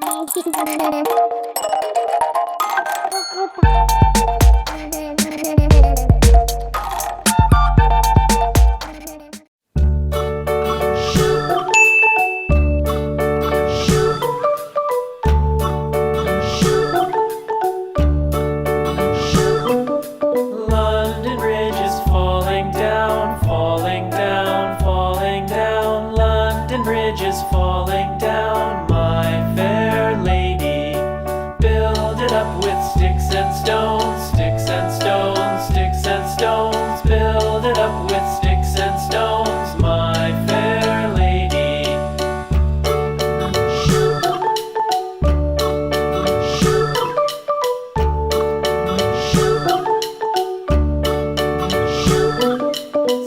London Bridge is falling down, falling down, falling down. London Bridge is falling down, my fair lady. Build it up with sticks and stones, sticks and stones, sticks and stones. Build it up with sticks and stones, my fair lady.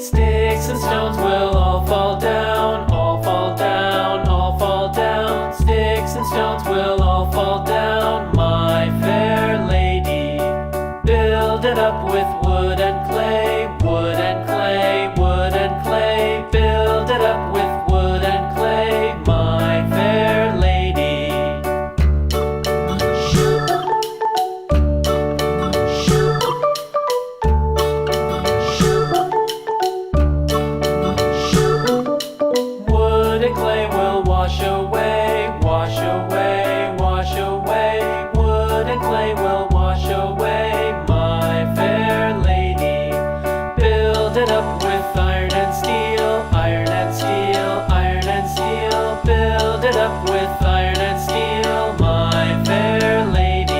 Sticks and stones will all fall down, all fall down, all fall down. Sticks and stones will all fall down, my fair lady. Build it up with wood and clay, wood and clay, wood and clay. Build it up with wood and clay, my fair lady. Wood and clay will wash away, wash away, wash away. Wood and clay will wash away, my fair lady. Build it up with iron and steel, iron and steel, iron and steel. Build it up with iron and steel, my fair lady.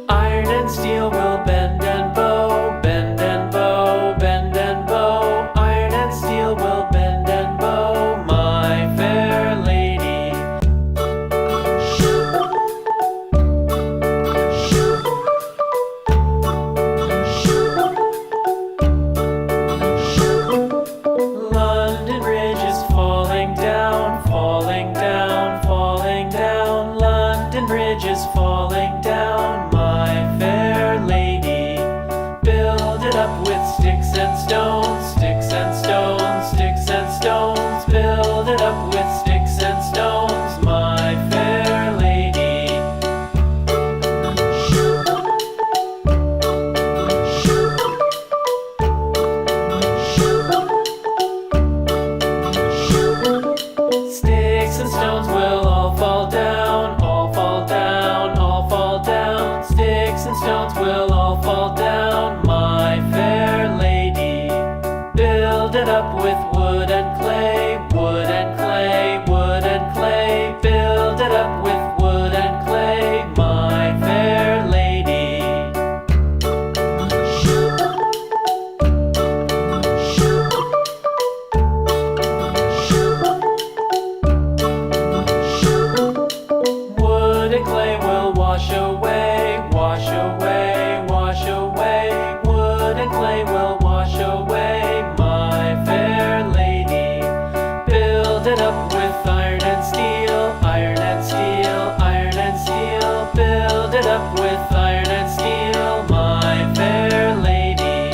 Iron and steel will bend and bow, bend and bow, bend and bow. Iron and steel will bend and bow, my fair lady. London Bridge is falling down, falling down, falling down. London Bridge is falling down, my fair lady. Build it up with sticks and stones, sticks and stones, sticks and stones. Build it up with sticks and stones, my fair lady. Sticks and stones will all fall down, all fall down, all fall down. Sticks and stones will all fall down, my fair lady. Build it up with wood and clay, wood and clay, wood and clay. Build it up with wood and clay, my fair lady. Wood and clay will wash away, wash away, wash away. Wood and clay will wash away, my fair lady. Build it up with iron and steel, iron and steel, iron and steel. Build it up with iron and steel, my fair lady.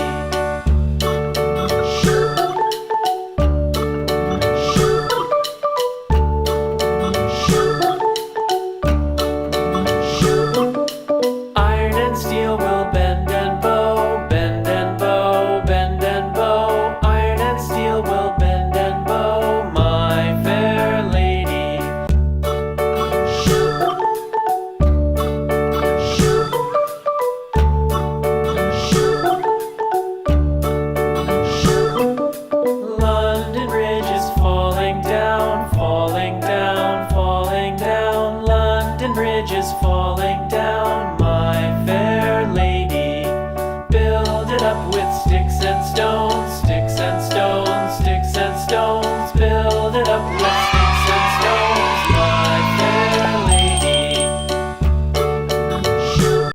Iron and steel will bend and bow, bend and bow, bend and bow. Iron and steel will bend and bow, my fair lady. London Bridge is falling down, falling down, falling down. London Bridge is falling down, my fair lady. Build it up with sticks and stones, sticks and stones, sticks and stones. Build it up with